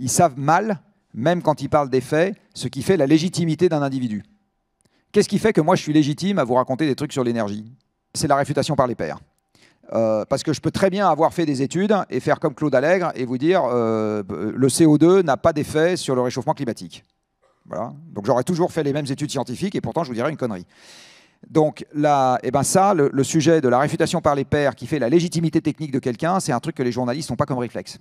Ils savent mal, même quand ils parlent des faits, ce qui fait la légitimité d'un individu. Qu'est-ce qui fait que moi je suis légitime à vous raconter des trucs sur l'énergie? C'est la réfutation par les pairs. Parce que je peux très bien avoir fait des études et faire comme Claude Allègre et vous dire le CO2 n'a pas d'effet sur le réchauffement climatique. Voilà. Donc j'aurais toujours fait les mêmes études scientifiques et pourtant je vous dirais une connerie. Donc là, le sujet de la réfutation par les pairs qui fait la légitimité technique de quelqu'un, c'est un truc que les journalistes n'ont pas comme réflexe.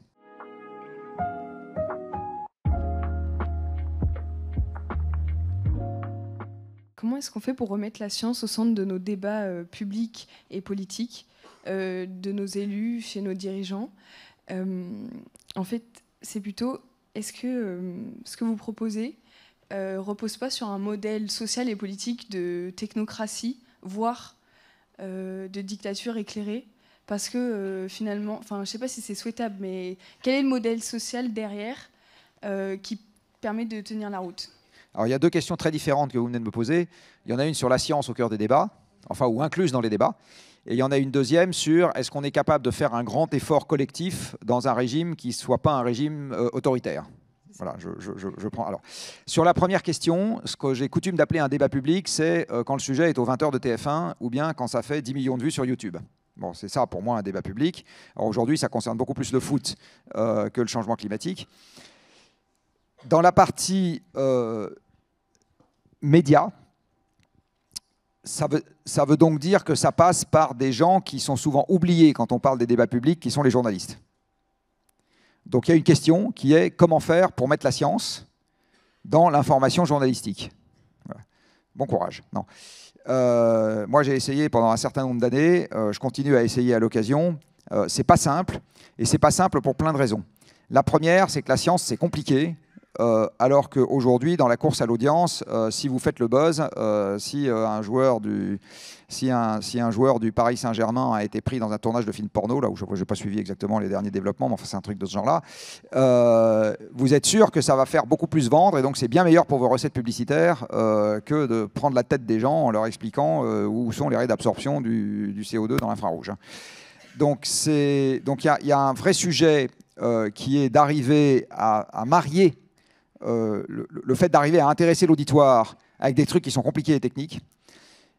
Comment est-ce qu'on fait pour remettre la science au centre de nos débats publics et politiques, de nos élus, chez nos dirigeants? En fait, c'est plutôt, est-ce que ce que vous proposez repose pas sur un modèle social et politique de technocratie, voire de dictature éclairée? Parce que finalement, je ne sais pas si c'est souhaitable, mais quel est le modèle social derrière qui permet de tenir la route? Alors il y a deux questions très différentes que vous venez de me poser. Il y en a une sur la science au cœur des débats, enfin ou incluse dans les débats. Et il y en a une deuxième sur est-ce qu'on est capable de faire un grand effort collectif dans un régime qui ne soit pas un régime autoritaire. Voilà, je prends. Alors, sur la première question, ce que j'ai coutume d'appeler un débat public, c'est quand le sujet est aux 20h de TF1 ou bien quand ça fait 10 millions de vues sur YouTube. Bon, c'est ça pour moi un débat public. Alors aujourd'hui, ça concerne beaucoup plus le foot que le changement climatique. Dans la partie médias, ça veut donc dire que ça passe par des gens qui sont souvent oubliés quand on parle des débats publics, qui sont les journalistes. Donc il y a une question qui est comment faire pour mettre la science dans l'information journalistique. Voilà. Bon courage. Non. Moi j'ai essayé pendant un certain nombre d'années, je continue à essayer à l'occasion. C'est pas simple, et c'est pas simple pour plein de raisons. La première, c'est que la science c'est compliqué. Alors qu'aujourd'hui, dans la course à l'audience, si vous faites le buzz, si un joueur du Paris Saint-Germain a été pris dans un tournage de film porno, là où je n'ai pas suivi exactement les derniers développements, mais enfin c'est un truc de ce genre-là, vous êtes sûr que ça va faire beaucoup plus vendre, et donc c'est bien meilleur pour vos recettes publicitaires que de prendre la tête des gens en leur expliquant où sont les raies d'absorption du CO2 dans l'infrarouge. Donc il y a un vrai sujet qui est d'arriver à marier le fait d'arriver à intéresser l'auditoire avec des trucs qui sont compliqués et techniques.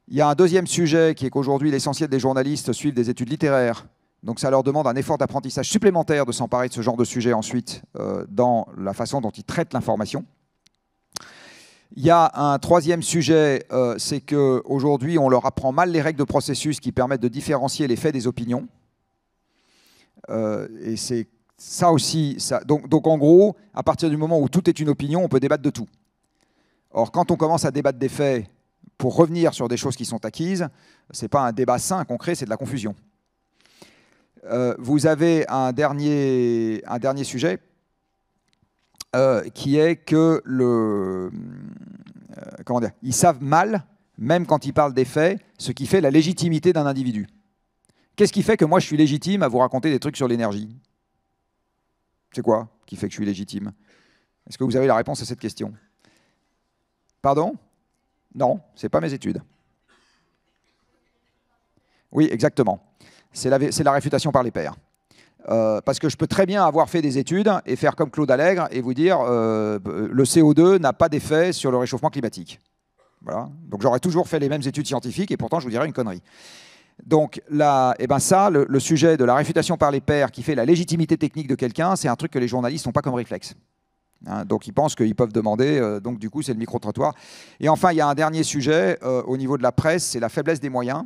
Il y a un deuxième sujet qui est qu'aujourd'hui, l'essentiel des journalistes suivent des études littéraires. Donc ça leur demande un effort d'apprentissage supplémentaire de s'emparer de ce genre de sujet ensuite dans la façon dont ils traitent l'information. Il y a un troisième sujet, c'est qu'aujourd'hui, on leur apprend mal les règles de processus qui permettent de différencier les faits des opinions. Et c'est ça aussi, donc en gros, à partir du moment où tout est une opinion, on peut débattre de tout. Or, quand on commence à débattre des faits pour revenir sur des choses qui sont acquises, ce n'est pas un débat sain qu'on crée, c'est de la confusion. Vous avez un dernier sujet qui est que ils savent mal, même quand ils parlent des faits, ce qui fait la légitimité d'un individu. Qu'est-ce qui fait que moi je suis légitime à vous raconter des trucs sur l'énergie ? C'est quoi qui fait que je suis légitime? Est-ce que vous avez la réponse à cette question? Pardon? Non, ce n'est pas mes études. Oui, exactement. C'est la réfutation par les pairs. Parce que je peux très bien avoir fait des études et faire comme Claude Allègre et vous dire le CO2 n'a pas d'effet sur le réchauffement climatique. Voilà. Donc j'aurais toujours fait les mêmes études scientifiques et pourtant je vous dirais une connerie. Donc là, le sujet de la réfutation par les pairs qui fait la légitimité technique de quelqu'un, c'est un truc que les journalistes n'ont pas comme réflexe. Hein, donc ils pensent qu'ils peuvent demander, donc du coup c'est le micro-trottoir. Et enfin, il y a un dernier sujet au niveau de la presse, c'est la faiblesse des moyens.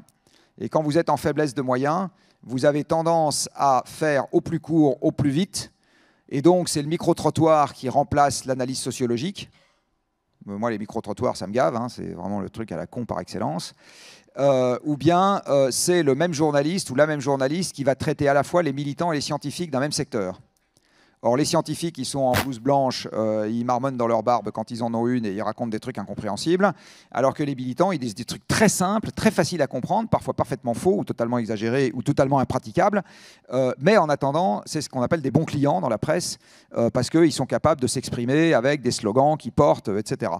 Et quand vous êtes en faiblesse de moyens, vous avez tendance à faire au plus court, au plus vite. Et donc c'est le micro-trottoir qui remplace l'analyse sociologique. Moi, les micro-trottoirs, ça me gave, hein, c'est vraiment le truc à la con par excellence. Ou bien c'est le même journaliste ou la même journaliste qui va traiter à la fois les militants et les scientifiques d'un même secteur. Or, les scientifiques, ils sont en blouse blanche, ils marmonnent dans leur barbe quand ils en ont une et ils racontent des trucs incompréhensibles, alors que les militants, ils disent des trucs très simples, très faciles à comprendre, parfois parfaitement faux ou totalement exagérés ou totalement impraticables. Mais en attendant, c'est ce qu'on appelle des bons clients dans la presse, parce qu'ils sont capables de s'exprimer avec des slogans qui portent, etc.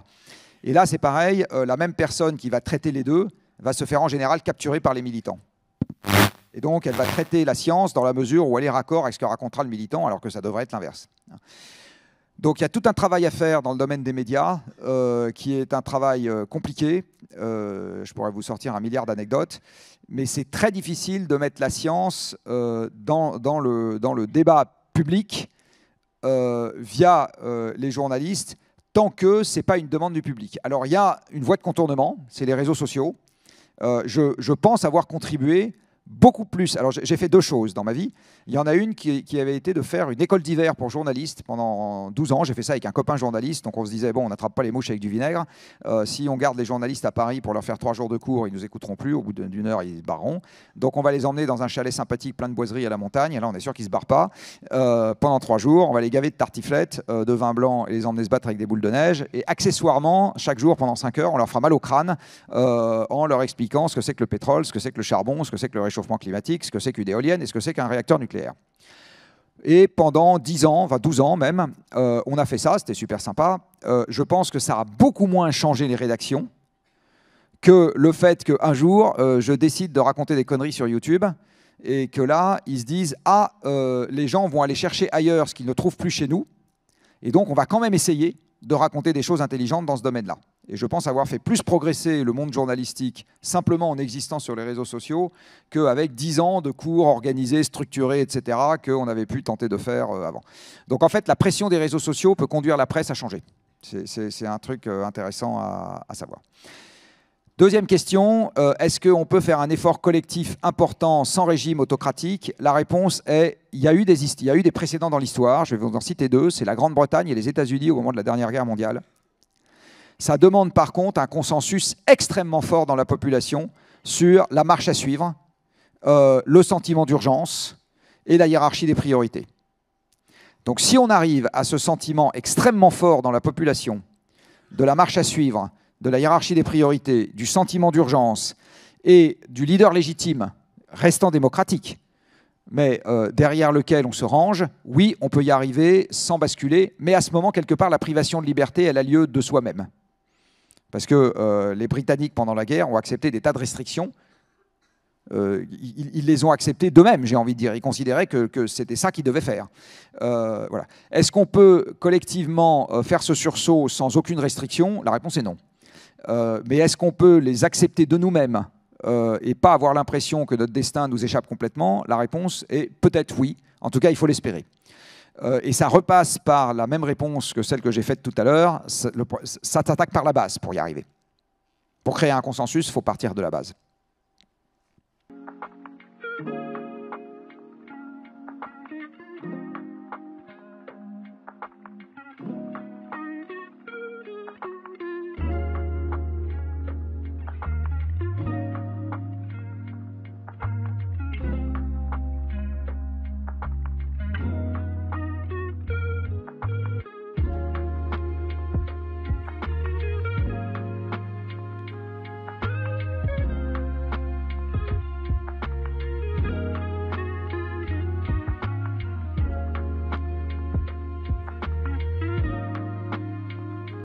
Et là, c'est pareil, la même personne qui va traiter les deux va se faire en général capturer par les militants. Et donc, elle va traiter la science dans la mesure où elle est raccord avec ce que racontera le militant, alors que ça devrait être l'inverse. Donc il y a tout un travail à faire dans le domaine des médias, qui est un travail compliqué. Je pourrais vous sortir 1 milliard d'anecdotes, mais c'est très difficile de mettre la science dans le débat public via les journalistes, tant que ce n'est pas une demande du public. Alors il y a une voie de contournement, c'est les réseaux sociaux. Je pense avoir contribué beaucoup plus. Alors j'ai fait 2 choses dans ma vie. Il y en a une qui avait été de faire une école d'hiver pour journalistes pendant 12 ans. J'ai fait ça avec un copain journaliste. Donc on se disait, bon, on n'attrape pas les mouches avec du vinaigre. Si on garde les journalistes à Paris pour leur faire 3 jours de cours, ils ne nous écouteront plus. Au bout d'1 heure, ils se barreront. Donc on va les emmener dans un chalet sympathique plein de boiseries à la montagne. Et là, on est sûr qu'ils ne se barrent pas. Pendant 3 jours, on va les gaver de tartiflettes, de vin blanc et les emmener se battre avec des boules de neige. Et accessoirement, chaque jour, pendant 5 heures, on leur fera mal au crâne en leur expliquant ce que c'est que le pétrole, ce que c'est que le charbon, ce que c'est que le réchauffement climatique, ce que c'est qu'une éolienne et ce que c'est qu'un réacteur nucléaire. Et pendant 10 ans, enfin 12 ans même, on a fait ça, c'était super sympa. Je pense que ça a beaucoup moins changé les rédactions que le fait qu'un jour, je décide de raconter des conneries sur YouTube et que là, ils se disent « Ah, les gens vont aller chercher ailleurs ce qu'ils ne trouvent plus chez nous, et donc on va quand même essayer de raconter des choses intelligentes dans ce domaine-là ». Et je pense avoir fait plus progresser le monde journalistique simplement en existant sur les réseaux sociaux qu'avec 10 ans de cours organisés, structurés, etc., qu'on avait pu tenter de faire avant. Donc en fait, la pression des réseaux sociaux peut conduire la presse à changer. C'est un truc intéressant à savoir. Deuxième question, est-ce qu'on peut faire un effort collectif important sans régime autocratique? La réponse est, il y a eu des précédents dans l'histoire, je vais vous en citer 2, c'est la Grande-Bretagne et les États-Unis au moment de la dernière guerre mondiale. Ça demande par contre un consensus extrêmement fort dans la population sur la marche à suivre, le sentiment d'urgence et la hiérarchie des priorités. Donc si on arrive à ce sentiment extrêmement fort dans la population de la marche à suivre, de la hiérarchie des priorités, du sentiment d'urgence et du leader légitime restant démocratique, mais derrière lequel on se range, oui, on peut y arriver sans basculer, mais à ce moment, quelque part, la privation de liberté, elle a lieu de soi-même. Parce que les Britanniques, pendant la guerre, ont accepté des tas de restrictions. Ils les ont acceptées d'eux-mêmes, j'ai envie de dire. Ils considéraient que c'était ça qu'ils devaient faire. Voilà. Est-ce qu'on peut collectivement faire ce sursaut sans aucune restriction? La réponse est non. Mais est-ce qu'on peut les accepter de nous-mêmes et pas avoir l'impression que notre destin nous échappe complètement? La réponse est peut-être oui. En tout cas, il faut l'espérer. Et ça repasse par la même réponse que celle que j'ai faite tout à l'heure. Ça s'attaque par la base pour y arriver. Pour créer un consensus, il faut partir de la base.